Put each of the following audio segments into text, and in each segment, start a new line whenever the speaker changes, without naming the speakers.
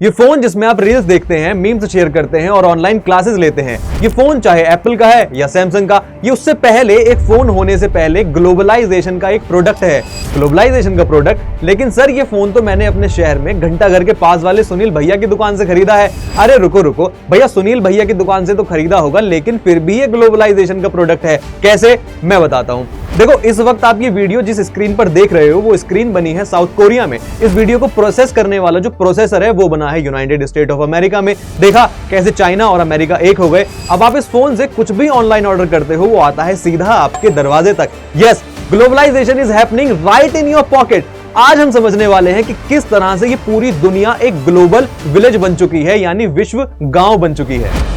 ये फोन जिसमें आप रील्स देखते हैं, मीम्स शेयर करते हैं और ऑनलाइन क्लासेस लेते हैं, ये फोन चाहे एप्पल का है या सैमसंग का, ये उससे पहले एक फोन होने से पहले ग्लोबलाइजेशन का एक प्रोडक्ट है। ग्लोबलाइजेशन का प्रोडक्ट, लेकिन सर ये फोन तो मैंने अपने शहर में घंटाघर के पास वाले सुनील भैया की दुकान से खरीदा है। अरे रुको रुको भैया, सुनील भैया की दुकान से तो खरीदा होगा, लेकिन फिर भी ये ग्लोबलाइजेशन का प्रोडक्ट है। कैसे, मैं बताता हूँ। देखो, इस वक्त आप ये वीडियो जिस स्क्रीन पर देख रहे हो, वो स्क्रीन बनी है साउथ कोरिया में। इस वीडियो को प्रोसेस करने वाला जो प्रोसेसर है वो बना है यूनाइटेड स्टेट ऑफ अमेरिका में। देखा कैसे चाइना और अमेरिका एक हो गए। अब आप इस फोन से कुछ भी ऑनलाइन ऑर्डर करते हो, वो आता है सीधा आपके दरवाजे तक। Yes, globalisation is happening right in your pocket. आज हम समझने वाले हैं कि किस तरह से ये पूरी दुनिया एक ग्लोबल विलेज बन चुकी है, यानी विश्व गांव बन चुकी है।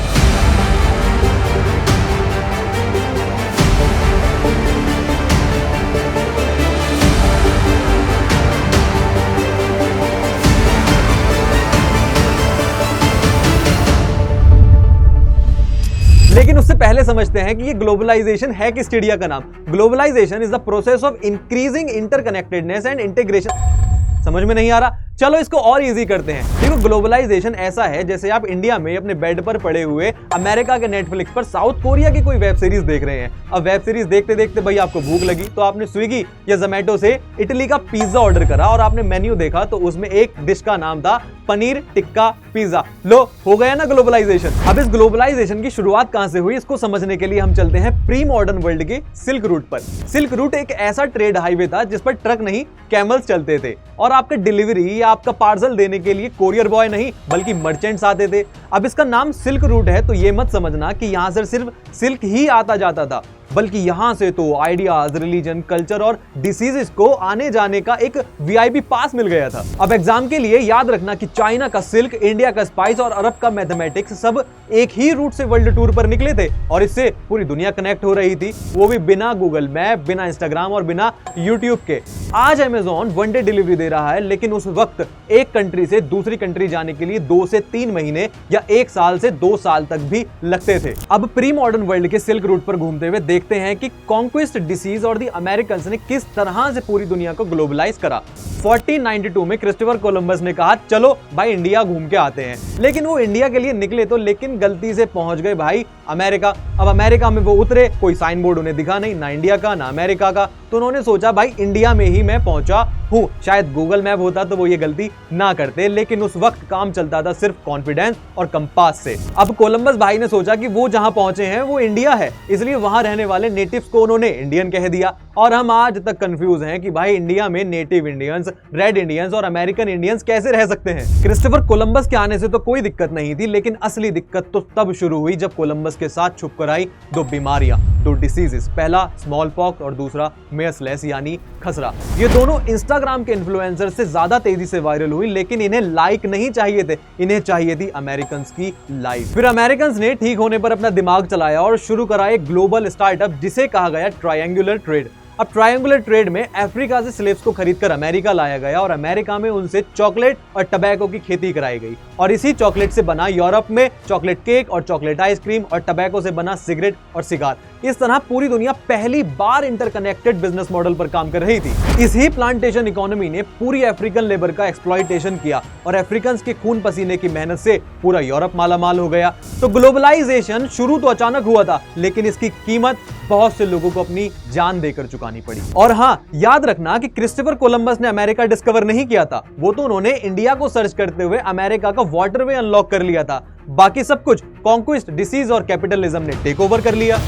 लेकिन उससे पहले समझते हैं कि ये ग्लोबलाइजेशन है किस चिड़िया का नाम। Globalisation is the process of increasing interconnectedness and integration. समझ में नहीं आ रहा? चलो इसको और इजी करते हैं। देखो, ग्लोबलाइजेशन ऐसा है जैसे आप इंडिया में अपने बेड पर पड़े हुए अमेरिका के नेटफ्लिक्स पर साउथ कोरिया की कोई वेब सीरीज देख रहे हैं। अब वेब सीरीज देखते देखते भाई आपको भूख लगी, तो आपने स्विगी या जोमेटो से इटली का पिज्जा ऑर्डर करा और आपने मेन्यू देखा तो उसमें एक डिश का नाम था पनीर टिक्का पिज्जा। लो, हो गया ना ग्लोबलाइजेशन। अब इस ग्लोबलाइजेशन की शुरुआत कहां से हुई, इसको समझने के लिए हम चलते हैं प्री मॉडर्न वर्ल्ड के सिल्क रूट पर। सिल्क रूट एक ऐसा ट्रेड हाईवे था जिस पर ट्रक नहीं, कैमल्स चलते थे, और आपका डिलीवरी या आपका पार्सल देने के लिए कोरियर बॉय नहीं बल्कि मर्चेंट्स आते थे। अब इसका नाम सिल्क रूट है तो ये मत समझना कि यहां से सिर्फ सिल्क ही आता जाता था, बल्कि यहां से तो आइडियाज, रिलीजन, कल्चर और डिसीजेस को आने जाने का एक वीआईपी पास मिल गया था। अब एग्जाम के लिए याद रखना कि चाइना का सिल्क, इंडिया का स्पाइस और अरब का मैथमेटिक्स सब एक ही रूट से वर्ल्ड टूर पर निकले थे, और इससे पूरी दुनिया कनेक्ट हो रही थी, वो भी बिना गूगल मैप, बिना इंस्टाग्राम और बिना यूट्यूब के। आज अमेज़न वन डे डिलीवरी दे रहा है, लेकिन उस वक्त एक कंट्री से दूसरी कंट्री जाने के लिए 2 से 3 महीने या 1 साल से 2 साल तक भी लगते थे। अब प्री मॉडर्न वर्ल्ड के सिल्क रूट पर घूमते हुए देखते हैं कि कॉन्क्विस्ट, डिसीज और दी अमेरिकन्स ने किस तरह से पूरी दुनिया को ग्लोबलाइज करा। 1492 में क्रिस्टोफर कोलंबस ने कहा चलो भाई इंडिया घूम के आते हैं, लेकिन वो इंडिया के लिए निकले तो, लेकिन गलती से पहुंच गए भाई अमेरिका। अब अमेरिका में वो उतरे, कोई साइन बोर्ड उन्हें दिखा नहीं, ना इंडिया का ना अमेरिका का, तो उन्होंने सोचा भाई इंडिया में ही मैं पहुंचा हूं, शायद गूगल मैप होता तो वो ये गलती ना करते, लेकिन उस वक्त काम चलता था सिर्फ कॉन्फिडेंस और कंपास से। अब कोलंबस भाई ने सोचा कि वो जहां पहुंचे हैं वो इंडिया है, इसलिए वहां रहने वाले नेटिव्स को उन्होंने इंडियन कह दिया, और हम आज तक कंफ्यूज हैं कि भाई इंडिया में नेटिव इंडियंस, रेड इंडियंस और अमेरिकन इंडियंस कैसे रह सकते हैं। क्रिस्टोफर कोलंबस के आने से तो कोई दिक्कत नहीं थी, लेकिन असली दिक्कत तो तब शुरू हुई जब कोलंबस के साथ छुप कर आई 2 बीमारियां, 2 डिसीजेस। पहला स्मॉल पॉक्स और दूसरा मेयर्सलेस यानी खसरा। ये दोनों इंस्टाग्राम के इन्फ्लुएंसर से ज्यादा तेजी से वायरल हुई, लेकिन इन्हें लाइक नहीं चाहिए थे, इन्हें चाहिए थी अमेरिकन की लाइक। फिर अमेरिकन ने ठीक होने पर अपना दिमाग चलाया और शुरू करा एक ग्लोबल स्टार्टअप जिसे कहा गया ट्रायंगुलर ट्रेड। अब ट्रायंगुलर ट्रेड में अफ्रीका से स्लेव्स को खरीदकर अमेरिका लाया गया और अमेरिका में उनसे चॉकलेट और टबैको की खेती कराई गई, और इसी चॉकलेट से बना यूरोप में चॉकलेट केक और चॉकलेट आइसक्रीम, और टबैको से बना सिगरेट और सिगार। इस तरह पूरी दुनिया पहली बार इंटरकनेक्टेड बिजनेस मॉडल पर काम कर रही थी। इस ही प्लांटेशन इकोनॉमी ने पूरी अफ्रीकन लेबर का एक्सप्लॉइटेशन किया और अफ्रीकन्स के खून पसीने की मेहनत से पूरा यूरोप मालामाल हो गया। तो ग्लोबलाइजेशन शुरू तो अचानक हुआ था, लेकिन इसकी कीमत बहुत से लोगों को अपनी जान देकर चुकानी पड़ी। और हाँ, याद रखना कि क्रिस्टोफर कोलंबस ने अमेरिका डिस्कवर नहीं किया था, वो तो उन्होंने इंडिया को सर्च करते हुए अमेरिका का वाटरवे अनलॉक कर लिया था। बाकी सब कुछ कॉन्क्विस्ट, डिसीज और कैपिटलिज्म ने टेक ओवर कर लिया।